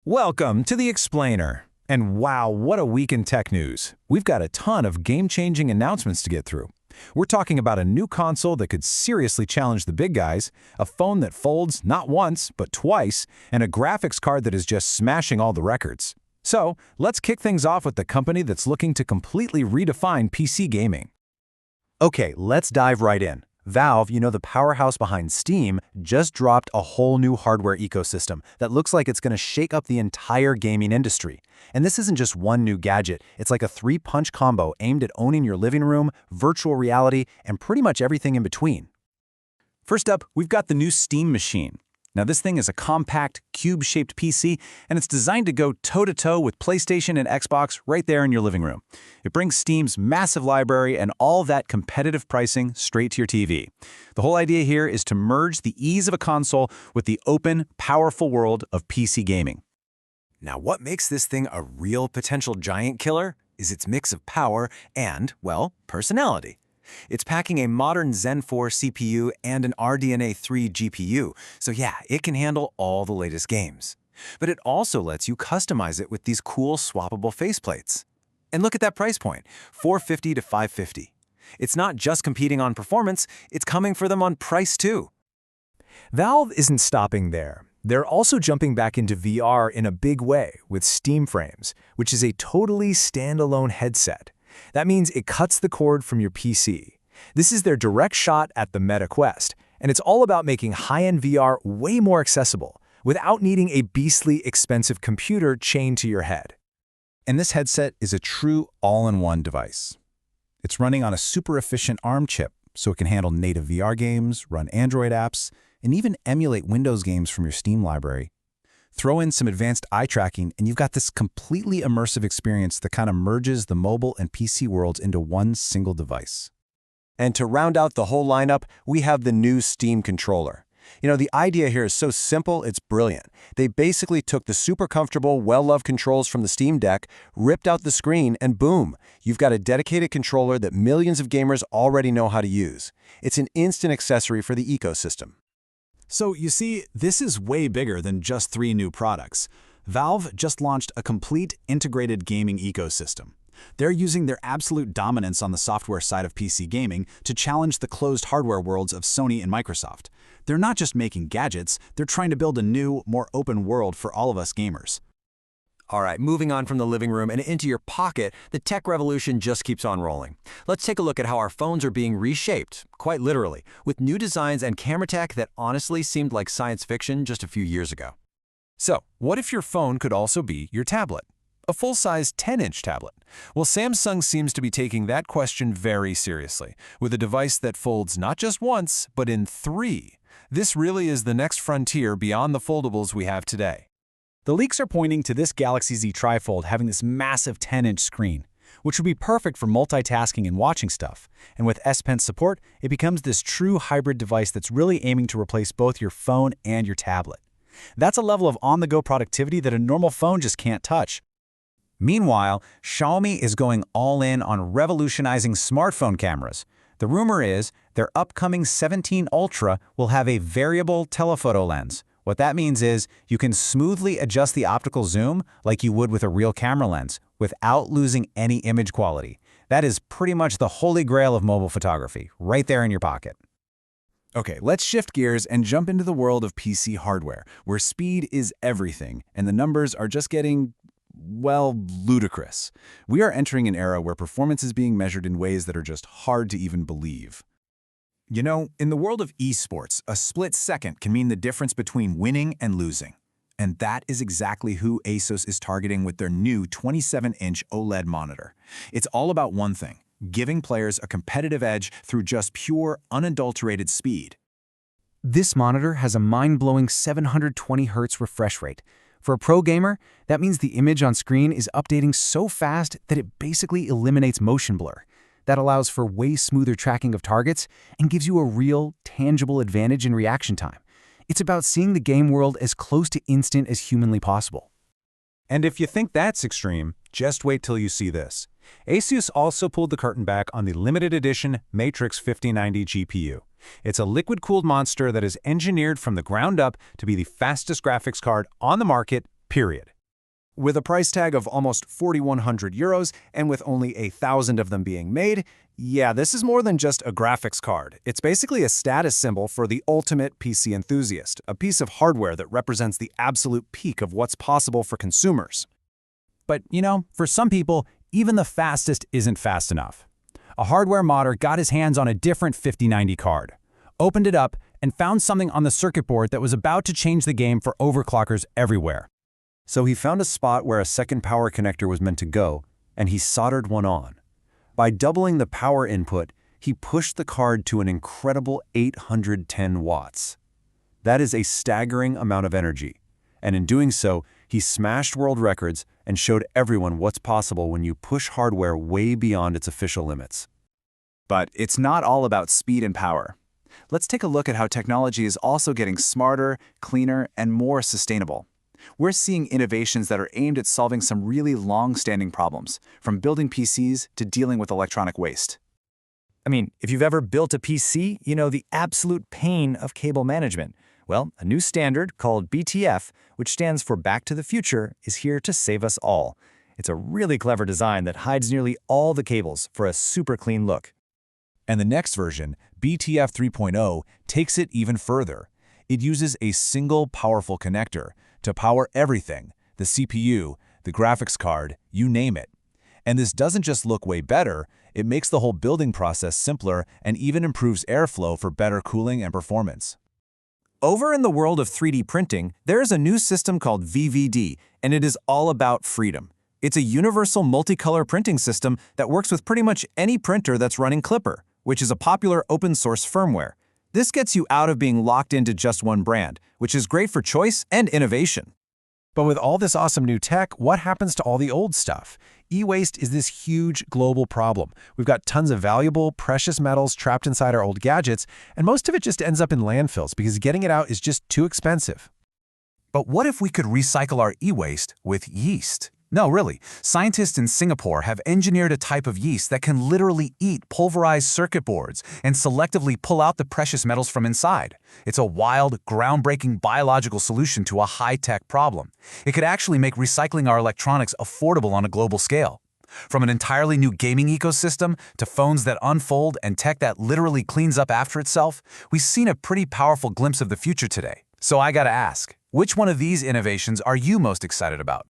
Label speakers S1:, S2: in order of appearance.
S1: Welcome to The Explainer. And wow, what a week in tech news. We've got a ton of game-changing announcements to get through. We're talking about a new console that could seriously challenge the big guys, a phone that folds not once, but twice, and a graphics card that is just smashing all the records. So, let's kick things off with the company that's looking to completely redefine PC gaming.
S2: Okay, let's dive right in. Valve, the powerhouse behind Steam, just dropped a whole new hardware ecosystem that looks like it's going to shake up the entire gaming industry. And this isn't just one new gadget, it's like a three-punch combo aimed at owning your living room, virtual reality, and pretty much everything in between.
S1: First up, we've got the new Steam Machine. Now this thing is a compact, cube-shaped PC, and it's designed to go toe-to-toe with PlayStation and Xbox right there in your living room. It brings Steam's massive library and all that competitive pricing straight to your TV. The whole idea here is to merge the ease of a console with the open, powerful world of PC gaming.
S3: Now, what makes this thing a real potential giant killer is its mix of power and, well, personality. It's packing a modern Zen 4 CPU and an RDNA 3 GPU, so yeah, it can handle all the latest games. But it also lets you customize it with these cool swappable faceplates. And look at that price point, $450 to $550. It's not just competing on performance, it's coming for them on price too.
S2: Valve isn't stopping there. They're also jumping back into VR in a big way with Steam Frames, which is a totally standalone headset. That means it cuts the cord from your PC. This is their direct shot at the Meta Quest, and it's all about making high-end VR way more accessible without needing a beastly expensive computer chained to your head.
S1: And this headset is a true all-in-one device. It's running on a super efficient ARM chip, so it can handle native VR games, run Android apps, and even emulate Windows games from your Steam library. Throw in some advanced eye tracking, and you've got this completely immersive experience that kind of merges the mobile and PC worlds into one single device.
S3: And to round out the whole lineup, we have the new Steam controller. The idea here is so simple, it's brilliant. They basically took the super comfortable, well-loved controls from the Steam Deck, ripped out the screen, and boom, you've got a dedicated controller that millions of gamers already know how to use. It's an instant accessory for the ecosystem.
S1: So you see, this is way bigger than just 3 new products. Valve just launched a complete integrated gaming ecosystem. They're using their absolute dominance on the software side of PC gaming to challenge the closed hardware worlds of Sony and Microsoft. They're not just making gadgets, they're trying to build a new, more open world for all of us gamers.
S3: All right, moving on from the living room and into your pocket, the tech revolution just keeps on rolling. Let's take a look at how our phones are being reshaped, quite literally, with new designs and camera tech that honestly seemed like science fiction just a few years ago.
S1: So, what if your phone could also be your tablet? A full-size 10-inch tablet? Well, Samsung seems to be taking that question very seriously, with a device that folds not just once, but in 3. This really is the next frontier beyond the foldables we have today.
S2: The leaks are pointing to this Galaxy Z Trifold having this massive 10-inch screen, which would be perfect for multitasking and watching stuff. And with S Pen support, it becomes this true hybrid device that's really aiming to replace both your phone and your tablet. That's a level of on-the-go productivity that a normal phone just can't touch.
S1: Meanwhile, Xiaomi is going all in on revolutionizing smartphone cameras. The rumor is their upcoming 17 Ultra will have a variable telephoto lens. What that means is you can smoothly adjust the optical zoom like you would with a real camera lens without losing any image quality. That is pretty much the holy grail of mobile photography, right there in your pocket. Okay, let's shift gears and jump into the world of PC hardware, where speed is everything, and the numbers are just getting, well, ludicrous. We are entering an era where performance is being measured in ways that are just hard to even believe. In the world of esports, a split second can mean the difference between winning and losing. And that is exactly who ASUS is targeting with their new 27-inch OLED monitor. It's all about one thing: giving players a competitive edge through just pure, unadulterated speed.
S2: This monitor has a mind-blowing 720 Hz refresh rate. For a pro gamer, that means the image on screen is updating so fast that it basically eliminates motion blur. That allows for way smoother tracking of targets and gives you a real, tangible advantage in reaction time. It's about seeing the game world as close to instant as humanly possible.
S1: And if you think that's extreme, just wait till you see this. ASUS also pulled the curtain back on the limited edition Matrix 5090 GPU. It's a liquid-cooled monster that is engineered from the ground up to be the fastest graphics card on the market period.
S3: With a price tag of almost 4,100 euros and with only 1,000 of them being made, yeah, this is more than just a graphics card. It's basically a status symbol for the ultimate PC enthusiast, a piece of hardware that represents the absolute peak of what's possible for consumers.
S1: But, for some people, even the fastest isn't fast enough. A hardware modder got his hands on a different 5090 card, opened it up, and found something on the circuit board that was about to change the game for overclockers everywhere.
S3: So he found a spot where a second power connector was meant to go, and he soldered one on. By doubling the power input, he pushed the card to an incredible 810 watts. That is a staggering amount of energy, and in doing so, he smashed world records and showed everyone what's possible when you push hardware way beyond its official limits.
S2: But it's not all about speed and power. Let's take a look at how technology is also getting smarter, cleaner, and more sustainable. We're seeing innovations that are aimed at solving some really long-standing problems, from building PCs to dealing with electronic waste.
S4: I mean, if you've ever built a PC, you know the absolute pain of cable management. Well, a new standard called BTF, which stands for Back to the Future, is here to save us all. It's a really clever design that hides nearly all the cables for a super clean look.
S2: And the next version, BTF 3.0, takes it even further. It uses a single powerful connector to power everything, the CPU, the graphics card, you name it. And this doesn't just look way better, it makes the whole building process simpler and even improves airflow for better cooling and performance.
S4: Over in the world of 3D printing, there is a new system called VVD, and it is all about freedom. It's a universal multicolor printing system that works with pretty much any printer that's running Klipper, which is a popular open-source firmware. This gets you out of being locked into just one brand, which is great for choice and innovation.
S2: But with all this awesome new tech, what happens to all the old stuff? E-waste is this huge global problem. We've got tons of valuable, precious metals trapped inside our old gadgets, and most of it just ends up in landfills because getting it out is just too expensive.
S5: But what if we could recycle our e-waste with yeast? No, really. Scientists in Singapore have engineered a type of yeast that can literally eat pulverized circuit boards and selectively pull out the precious metals from inside. It's a wild, groundbreaking biological solution to a high-tech problem. It could actually make recycling our electronics affordable on a global scale. From an entirely new gaming ecosystem to phones that unfold and tech that literally cleans up after itself, we've seen a pretty powerful glimpse of the future today. So I gotta ask, which one of these innovations are you most excited about?